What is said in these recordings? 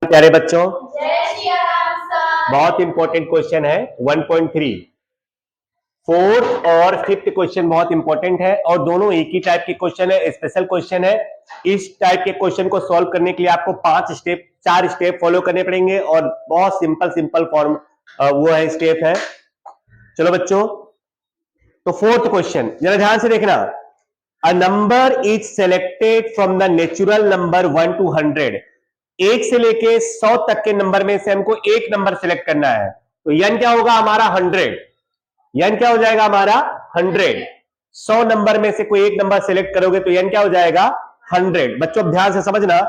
प्यारे बच्चों, जय श्री राम सर। बहुत इंपॉर्टेंट क्वेश्चन है 1.3। फोर्थ और फिफ्थ क्वेश्चन बहुत इंपॉर्टेंट है और दोनों एक ही टाइप के क्वेश्चन है, स्पेशल क्वेश्चन है। इस टाइप के क्वेश्चन को सॉल्व करने के लिए आपको 4 स्टेप फॉलो करने पड़ेंगे और बहुत सिंपल फॉर्म वो है स्टेप है। चलो बच्चों, तो फोर्थ क्वेश्चन जरा ध्यान से देखना। A number is selected from the natural number 1 to 100। 1 से लेके 100 तक के नंबर में से हमको एक नंबर सेलेक्ट करना है, तो यन क्या होगा हमारा 100। यन क्या हो जाएगा हमारा 100। 100 नंबर में से कोई एक नंबर सेलेक्ट करोगे तो यन क्या हो जाएगा 100। बच्चों ध्यान से समझना।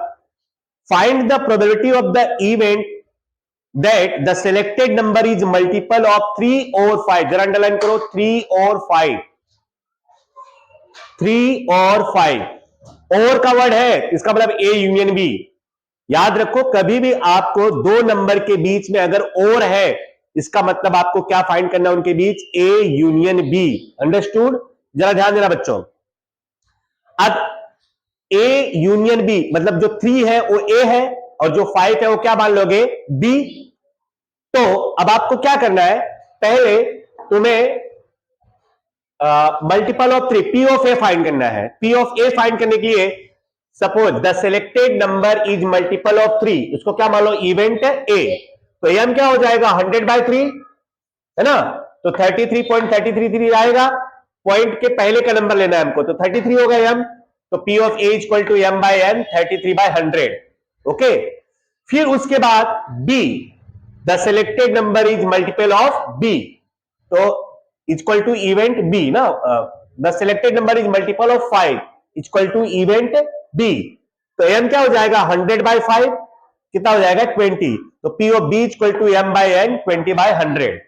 Find the probability of the event that the selected number is multiple of 3 और 5। जरा अंडरलाइन करो 3 और 5। 3 और 5 और का वर्ड है, इसका मतलब ए यूनियन बी। याद रखो कभी भी आपको दो नंबर के बीच में अगर और है, इसका मतलब आपको क्या फाइंड करना है उनके बीच, ए यूनियन बी। अंडरस्टूड? जरा ध्यान देना बच्चों। अब ए यूनियन बी मतलब जो 3 है वो ए है और जो 5 है वो क्या मान लोगे, बी। तो अब आपको क्या करना है, पहले तुम्हें multiple of 3 P of A find करना है। पी ऑफ ए फाइंड करने के लिए suppose the selected number is multiple of 3, उसको क्या मान लो, इवेंट ए। तो एम क्या हो जाएगा 100/3 है ना, तो 33.333 आएगा। पॉइंट के पहले का नंबर लेना है हमको, तो 33 होगा एम। तो P of A equal to M by N 33/100। Okay, फिर उसके बाद B, the selected number is multiple of B, तो इक्वल टू इवेंट बी ना। The selected number is multiple of 5 equal to event B. तो M क्या हो जाएगा 100/5, कितना हो जाएगा 20। तो P of B equal to M by N 20/100।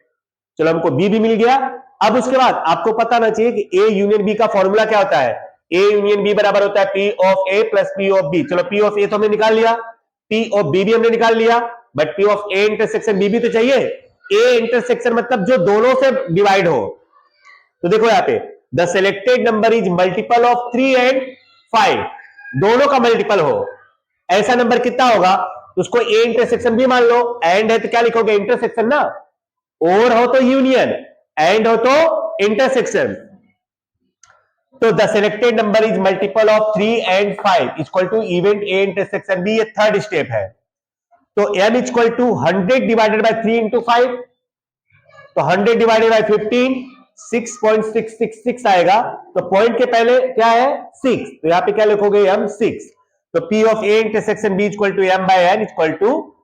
चलो हमको बी भी मिल गया। अब उसके बाद आपको पता ना चाहिए कि ए यूनियन बी का फॉर्मूला क्या होता है। ए यूनियन बी बराबर होता है P of A plus P of B. चलो पी ऑफ ए तो हमने निकाल लिया, पी ऑफ बी भी हमने निकाल लिया, but P of A intersection B भी तो चाहिए। ए इंटरसेक्शन मतलब जो दोनों से डिवाइड हो। तो देखो यहां पे the selected number is multiple of 3 and 5, दोनों का मल्टीपल हो, ऐसा नंबर कितना होगा, तो उसको ए इंटरसेक्शन भी मान लो। एंड है तो क्या लिखोगे, इंटरसेक्शन ना। और हो तो यूनियन, एंड हो तो इंटरसेक्शन। तो the selected number is multiple of 3 and 5 equal to event A intersection B. ये थर्ड स्टेप है। तो M equal to 100 divided by 3 into 5, तो 100 डिवाइडेड बाय 15 6.666 आएगा। तो पॉइंट के पहले क्या है 6, तो यहां पे क्या लिखोगे एम 6। तो P of A intersection B equal to M by N equal to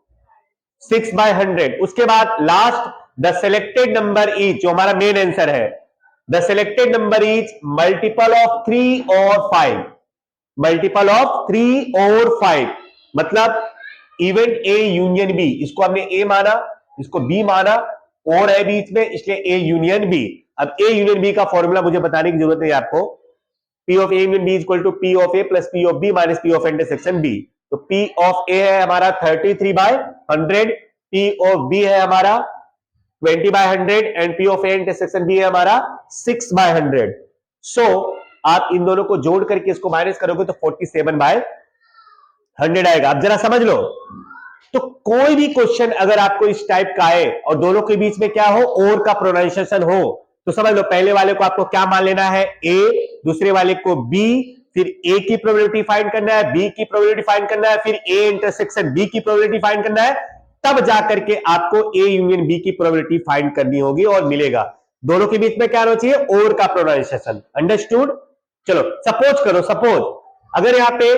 6/100। उसके बाद last the selected number is, जो हमारा मेन आंसर है, the selected number is multiple of 3 और 5। मल्टीपल ऑफ 3 और 5 मतलब इवेंट ए यूनियन बी। इसको हमने ए माना, इसको बी माना, और है बीच में, इसलिए ए यूनियन बी। अब ए यूनियन बी का फॉर्मूला मुझे बताने की जरूरत नहीं आपको। P of A union B equal to P of A plus P of B minus P of intersection B. तो पी ऑफ ए है हमारा 33/100, पी ऑफ बी है हमारा 20/100 and P of A intersection B है हमारा 6/100। सो आप इन दोनों को जोड़ करके इसको माइनस करोगे तो 47/100 आएगा। अब जरा समझ लो, तो कोई भी क्वेश्चन अगर आपको इस टाइप का आए और दोनों के बीच में क्या हो, और का प्रोनाउंसिएशन हो, तो समझ लो पहले वाले को आपको क्या मान लेना है, ए, दूसरे वाले को बी, फिर ए की प्रोबेबिलिटी फाइंड करना है, बी की प्रोबेबिलिटी फाइंड करना है, फिर ए इंटरसेक्शन बी की प्रोबेबिलिटी फाइंड करना है, तब जाकर के आपको ए यूनियन बी की प्रोबेबिलिटी फाइंड करनी होगी और मिलेगा। दोनों के बीच में क्या होना चाहिए, और का प्रोनाउंसिएशन। अंडरस्टूड? चलो सपोज करो, सपोज अगर यहां पे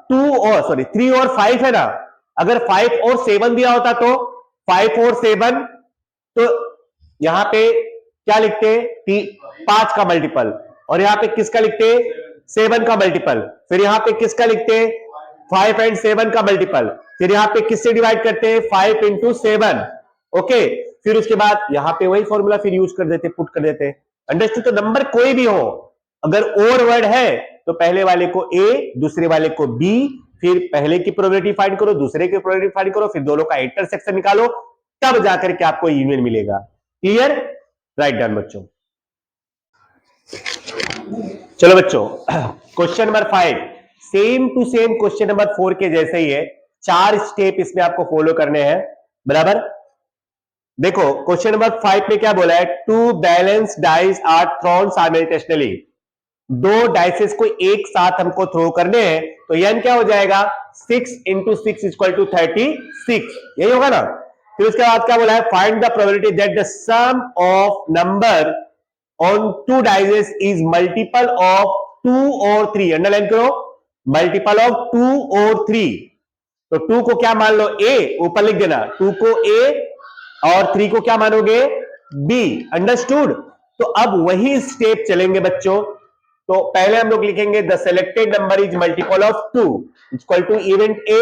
3 और 5 है ना, अगर 5 और 7 दिया होता तो 5 और 7, तो यहां पे क्या लिखते, 5 का मल्टीपल, और यहां पे किसका लिखते 7 का मल्टीपल, फिर यहां पे किसका लिखते 5 एंड 7 का मल्टीपल, फिर यहां पे किससे डिवाइड करते हैं 5 इंटू 7। ओके, फिर उसके बाद यहां पे वही फॉर्मूला फिर यूज कर देते, पुट कर देते। अंडरस्टूड? तो नंबर कोई भी हो, अगर और वर्ड है तो पहले वाले को ए, दूसरे वाले को बी, फिर पहले की प्रोबेबिलिटी फाइंड करो, दूसरे की प्रोबेबिलिटी फाइंड करो, फिर दोनों का इंटरसेक्शन निकालो, तब जाकर के आपको यूनियन मिलेगा। क्लियर? राइट डन बच्चों। चलो बच्चों, question number 5 same to same question number 4 के जैसे ही है, 4 स्टेप इसमें आपको फॉलो करने हैं, बराबर। देखो क्वेश्चन नंबर 5 में क्या बोला है, 2 balance dice are thrown simultaneously, 2 dices को एक साथ हमको थ्रो करने हैं, तो n क्या हो जाएगा, 6 into 6 इक्वल टू 36, यही होगा ना। फिर उसके बाद क्या बोला है, find the probability that the sum of number on 2 dices is multiple of 2 और 3, अंडरलाइन करो, मल्टीपल ऑफ 2 और 3। तो 2 को क्या मान लो, a, ऊपर लिख देना, 2 को a और 3 को क्या मानोगे, b, अंडरस्टूड। तो अब वही स्टेप चलेंगे बच्चों। तो पहले हम लोग लिखेंगे the selected number is multiple of 2 equal to event a,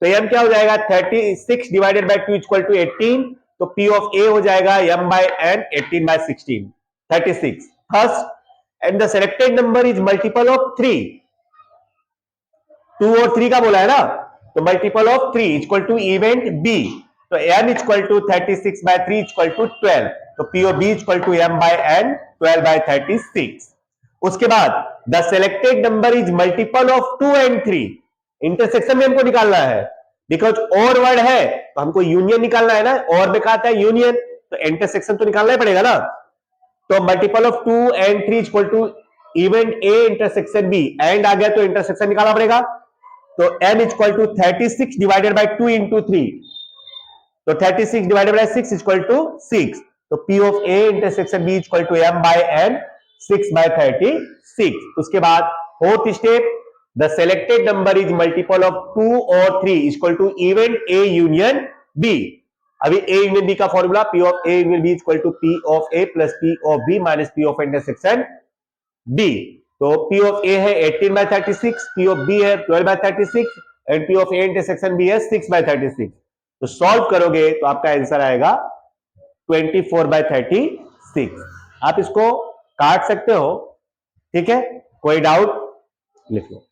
तो m क्या हो जाएगा, 36 डिवाइडेड बाय 2 इक्वल टू 18, तो p ऑफ a हो जाएगा m by n, 18 by 16, 36 first. And the selected number is multiple of 3, 2 और 3 का बोला है ना, तो multiple of 3 equal to event b, तो m equal to 36 by 3 equal to 12, तो p of b equal to m by n, 12 by 36। उसके बाद the selected number is multiple of 2 and 3, intersection में हमको निकालना है, बिकॉज और वर्ड है तो हमको यूनियन निकालना है ना, और में कहा था यूनियन, तो इंटरसेक्शन तो निकालना ही पड़ेगा ना। तो multiple of 2 and 3 equal to event a intersection b, and आ गया तो इंटरसेक्शन निकालना पड़ेगा, तो m equal to 36 divided by 2 into 3, तो 36 डिवाइडेड बाय 6 इक्वल टू 6, तो p of a intersection b equal to m by n, 6 by 36। उसके बाद fourth step, the selected number is multiple of 2 और 3 equal to event a union b। अभी a union b का formula, p of a union b equal to p of a plus p of b minus p of intersection b। तो p of a है 18 by 36, p of b है 12 by 36 and p of a intersection b है 6 by 36। तो solve करोगे तो आपका answer आएगा 24 by 36। आप इसको काट सकते हो, ठीक है, कोई डाउट लिख लो।